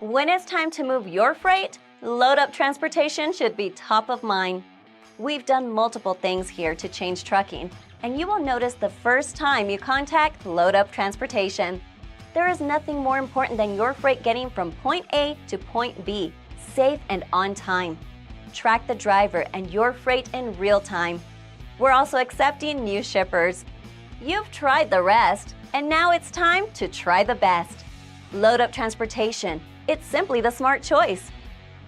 When it's time to move your freight, Load Up Transportation should be top of mind. We've done multiple things here to change trucking, and you will notice the first time you contact Load Up Transportation. There is nothing more important than your freight getting from point A to point B, safe and on time. Track the driver and your freight in real time. We're also accepting new shippers. You've tried the rest, and now it's time to try the best. Load Up Transportation. It's simply the smart choice.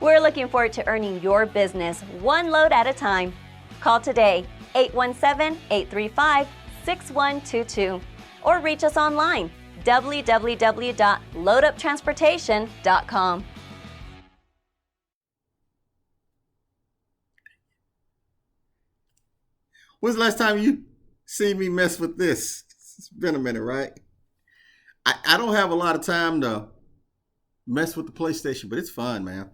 We're looking forward to earning your business one load at a time. Call today, 817-835-6122, or reach us online, www.loaduptransportation.com. When's the last time you seen me mess with this? It's been a minute, right? I don't have a lot of time to mess with the PlayStation, but it's fun, man.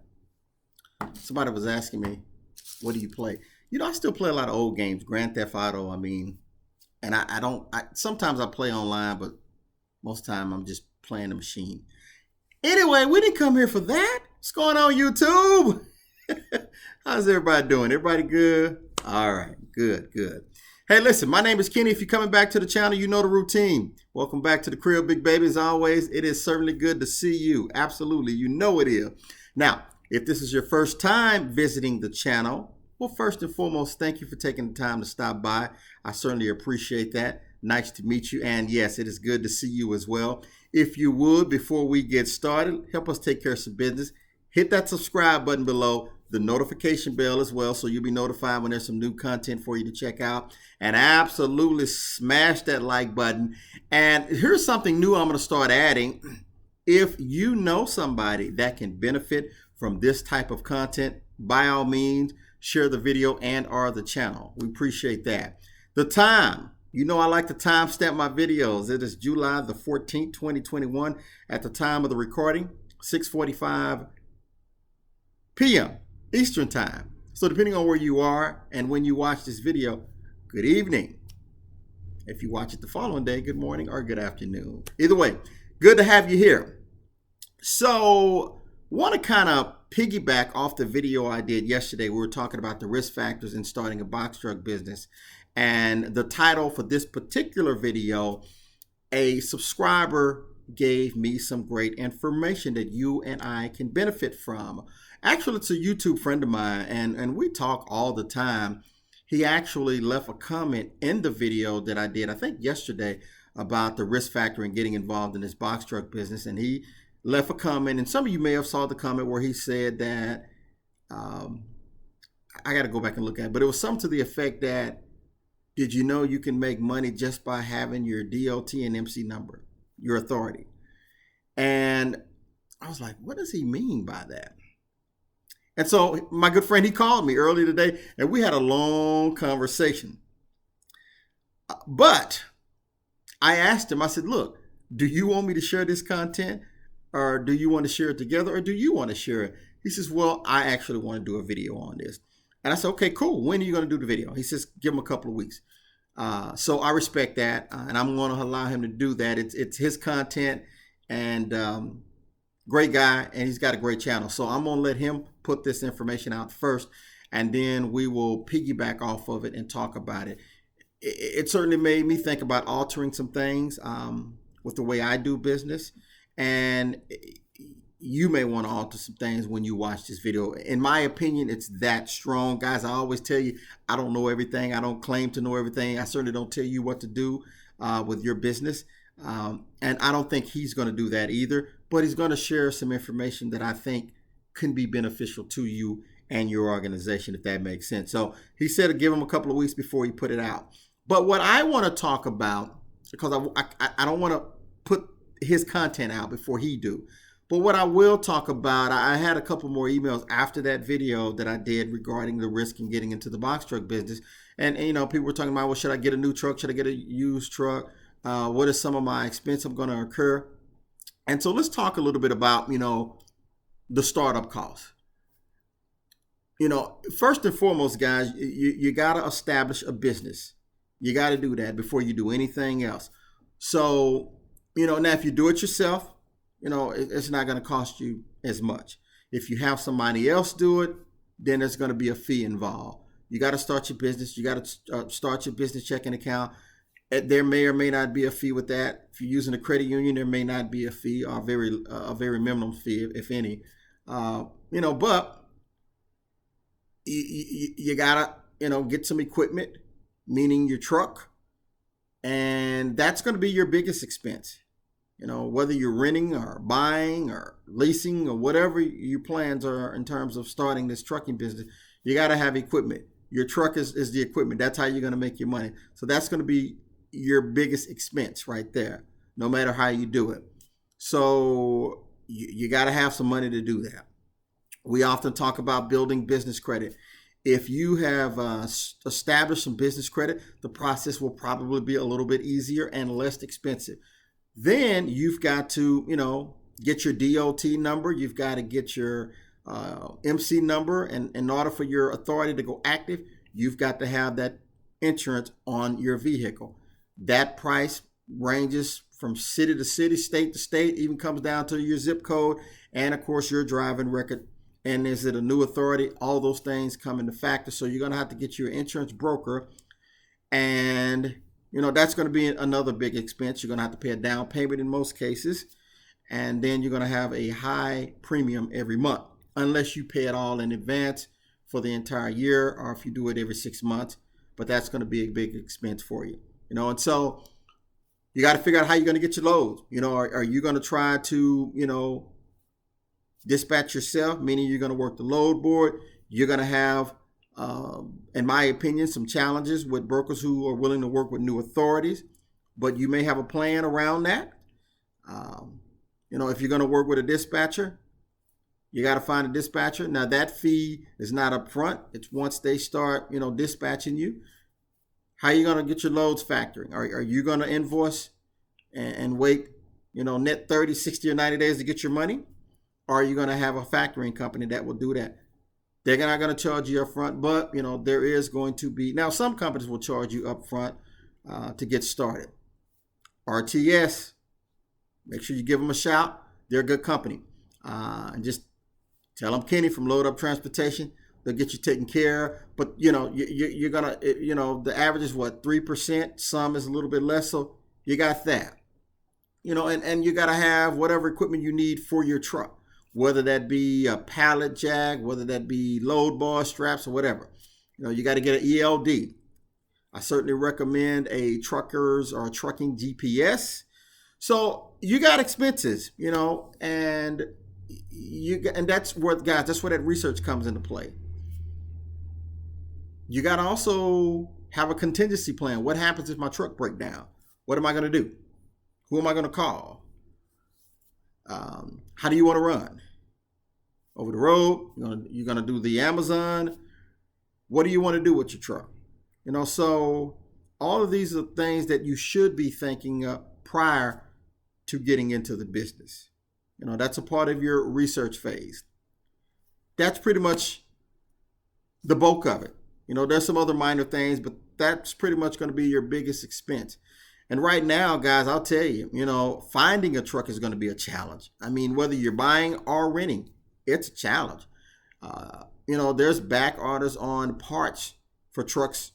Somebody was asking me, what do you play? I still play a lot of old games, Grand Theft Auto, and sometimes I play online, but most of the time I'm just playing the machine. Anyway, we didn't come here for that. What's going on, YouTube? How's everybody doing? Everybody good? All right, good. Hey, listen, my name is Kenny. If you're coming back to the channel, you know the routine. Welcome back to the crib, big baby. As always, it is certainly good to see you. Absolutely, you know it is. Now, if this is your first time visiting the channel, well, first and foremost, thank you for taking the time to stop by. I certainly appreciate that. Nice to meet you. And yes, it is good to see you as well. If you would, before we get started, help us take care of some business. Hit that subscribe button below, the notification bell as well, so you'll be notified when there's some new content for you to check out. And absolutely smash that like button. And here's something new I'm going to start adding. If you know somebody that can benefit from this type of content, by all means, share the video and or the channel. We appreciate that. The time. I like to timestamp my videos. It is July the 14th, 2021 at the time of the recording, 6:45 p.m. Eastern Time. So depending on where you are and when you watch this video, good evening. If you watch it the following day, good morning or good afternoon. Either way, good to have you here. So want to kind of piggyback off the video I did yesterday. We were talking about the risk factors in starting a box truck business. And the title for this particular video, a subscriber gave me some great information that you and I can benefit from. Actually, it's a YouTube friend of mine, and we talk all the time. He actually left a comment in the video that I did, I think yesterday, about the risk factor in getting involved in this box truck business. And he left a comment, and some of you may have saw the comment where he said that, I got to go back and look at it, but it was something to the effect that, did you know you can make money just by having your DOT and MC number, your authority? And I was like, what does he mean by that? And so my good friend, he called me earlier today, and we had a long conversation. But I asked him, I said, look, do you want me to share this content, or do you want to share it together, or do you want to share it? He says, well, I actually want to do a video on this. And I said, okay, cool. When are you going to do the video? He says, give him a couple of weeks. So I respect that, and I'm going to allow him to do that. It's his content, and great guy, and he's got a great channel. So I'm going to let him put this information out first, and then we will piggyback off of it and talk about it. It certainly made me think about altering some things with the way I do business, and you may want to alter some things when you watch this video. In my opinion, it's that strong. Guys, I always tell you, I don't know everything. I don't claim to know everything. I certainly don't tell you what to do with your business. And I don't think he's going to do that either. But he's going to share some information that I think can be beneficial to you and your organization, if that makes sense. So he said to give him a couple of weeks before he put it out. But what I want to talk about, because I don't want to put his content out before he do. But what I will talk about, I had a couple more emails after that video that I did regarding the risk in getting into the box truck business. And people were talking about, well, should I get a new truck? Should I get a used truck? What is some of my expense I'm going to incur? And so let's talk a little bit about, the startup costs. First and foremost, guys, you got to establish a business. You got to do that before you do anything else. So, now if you do it yourself, it's not going to cost you as much. If you have somebody else do it, then there's going to be a fee involved. You got to start your business. You got to start your business checking account. There may or may not be a fee with that. If you're using a credit union, there may not be a fee, or a very minimum fee, if any. But you gotta get some equipment, meaning your truck, and that's going to be your biggest expense. Whether you're renting or buying or leasing or whatever your plans are in terms of starting this trucking business, you got to have equipment. Your truck is the equipment. That's how you're going to make your money. So that's going to be your biggest expense right there, no matter how you do it. So you got to have some money to do that. We often talk about building business credit. If you have established some business credit, the process will probably be a little bit easier and less expensive. Then you've got to, get your DOT number. You've got to get your MC number. And in order for your authority to go active, you've got to have that insurance on your vehicle. That price ranges from city to city, state to state, even comes down to your zip code, and of course your driving record. And is it a new authority? All those things come into factor. So you're going to have to get your insurance broker, and that's going to be another big expense. You're going to have to pay a down payment in most cases, and then you're going to have a high premium every month, unless you pay it all in advance for the entire year, or if you do it every 6 months. But that's going to be a big expense for you. And so you got to figure out how you're going to get your loads. Are you going to try to, dispatch yourself, meaning you're going to work the load board? You're going to have, in my opinion, some challenges with brokers who are willing to work with new authorities, but you may have a plan around that. If you're going to work with a dispatcher, you got to find a dispatcher. Now, that fee is not up front. It's once they start, dispatching you. How are you going to get your loads factoring? Are you going to invoice and wait, net 30, 60, or 90 days to get your money? Or are you going to have a factoring company that will do that? They're not going to charge you up front, but, there is going to be. Now, some companies will charge you up front to get started. RTS, make sure you give them a shout. They're a good company. And just tell them Kenny from Load Up Transportation. They'll get you taken care of. But, you're going to, the average is what, 3%? Some is a little bit less. So you got that. And you got to have whatever equipment you need for your truck, whether that be a pallet jack, whether that be load bar straps or whatever. You got to get an ELD. I certainly recommend a trucker's or a trucking GPS. So you got expenses, and that's where, guys, that's where that research comes into play. You got to also have a contingency plan. What happens if my truck breaks down? What am I going to do? Who am I going to call? How do you want to run? Over the road? You're going to do the Amazon? What do you want to do with your truck? So all of these are things that you should be thinking of prior to getting into the business. That's a part of your research phase. That's pretty much the bulk of it. There's some other minor things, but that's pretty much going to be your biggest expense. And right now, guys, I'll tell you, finding a truck is going to be a challenge. I mean, whether you're buying or renting, it's a challenge. There's back orders on parts for trucks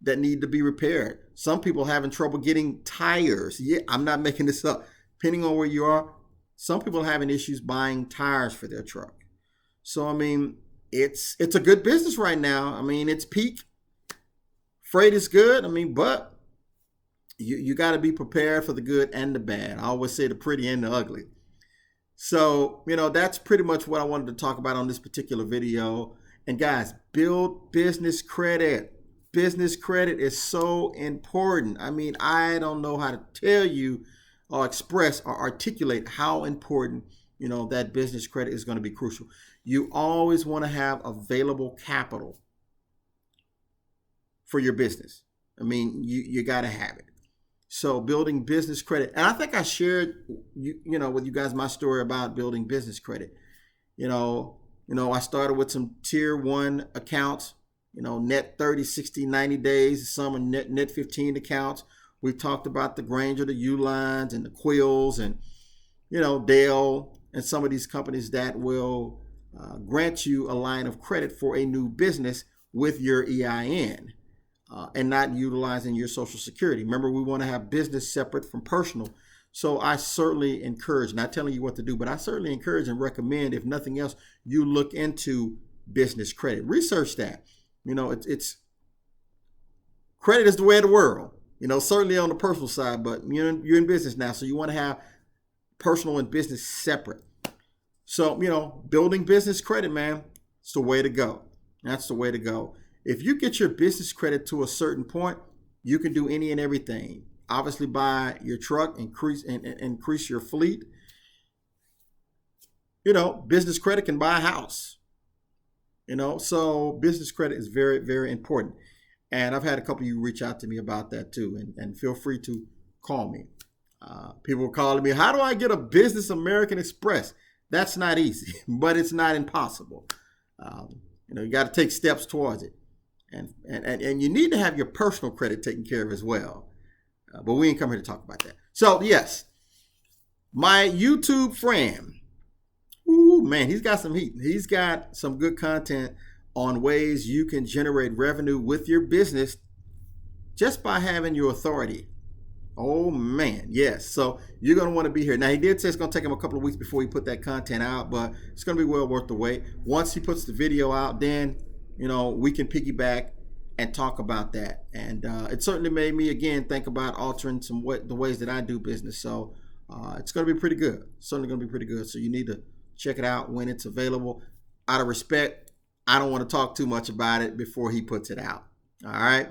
that need to be repaired. Some people having trouble getting tires. Yeah, I'm not making this up. Depending on where you are, some people are having issues buying tires for their truck. So, I mean, it's a good business right now. I mean, it's peak. Freight is good. I mean, but you got to be prepared for the good and the bad. I always say the pretty and the ugly. So, that's pretty much what I wanted to talk about on this particular video. And guys, build business credit. Business credit is so important. I mean, I don't know how to tell you or express or articulate how important, that business credit is going to be crucial. You always want to have available capital for your business. I mean, you got to have it. So building business credit, and I think I shared, with you guys my story about building business credit. I started with some tier 1 accounts, net 30, 60, 90 days. Some are net 15 accounts. We've talked about the Grainger, the Ulines, and the Quills, and Dell and some of these companies that will grant you a line of credit for a new business with your EIN and not utilizing your Social Security. Remember, we want to have business separate from personal. So I certainly encourage, not telling you what to do, but I certainly encourage and recommend, if nothing else, you look into business credit. Research that. It's credit is the way of the world. Certainly on the personal side, but you're in business now, so you want to have personal and business separate. So, building business credit, man, it's the way to go. That's the way to go. If you get your business credit to a certain point, you can do any and everything. Obviously, buy your truck, increase your fleet. Business credit can buy a house. So business credit is very, very important. And I've had a couple of you reach out to me about that too. And feel free to call me. People are calling me, how do I get a Business American Express? That's not easy, but it's not impossible. You got to take steps towards it. And you need to have your personal credit taken care of as well. But we ain't come here to talk about that. So, yes, my YouTube friend, ooh, man, he's got some heat. He's got some good content on ways you can generate revenue with your business just by having your authority. Oh, man, yes. So you're going to want to be here. Now, he did say it's going to take him a couple of weeks before he put that content out, but it's going to be well worth the wait. Once he puts the video out, then, we can piggyback and talk about that. And it certainly made me, again, think about altering the ways that I do business. So it's going to be pretty good. Certainly going to be pretty good. So you need to check it out when it's available. Out of respect, I don't want to talk too much about it before he puts it out. All right.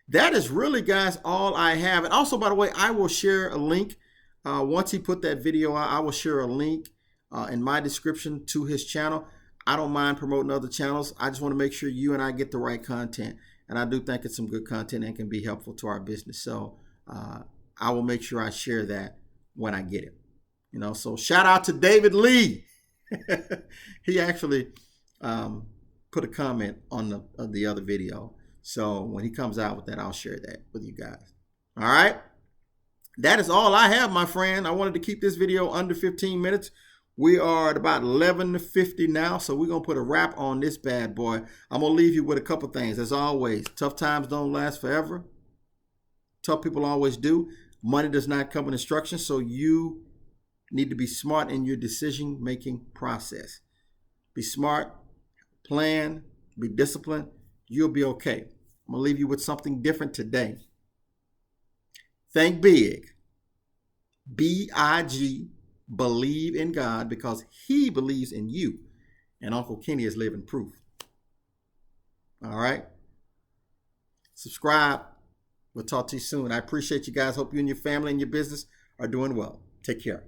That is really, guys, all I have. And also, by the way, I will share a link. Once he put that video out, I will share a link in my description to his channel. I don't mind promoting other channels. I just want to make sure you and I get the right content. And I do think it's some good content and can be helpful to our business. So I will make sure I share that when I get it. So shout out to David Lee. He actually put a comment on the other video. So when he comes out with that, I'll share that with you guys. All right. That is all I have, my friend. I wanted to keep this video under 15 minutes. We are at about 11:50 now, so we're going to put a wrap on this bad boy. I'm going to leave you with a couple things. As always, tough times don't last forever. Tough people always do. Money does not come with instructions, so you need to be smart in your decision-making process. Be smart, plan, be disciplined. You'll be okay. I'm going to leave you with something different today. Think big. B-I-G. Believe in God because he believes in you. And Uncle Kenny is living proof. All right. Subscribe. We'll talk to you soon. I appreciate you guys. Hope you and your family and your business are doing well. Take care.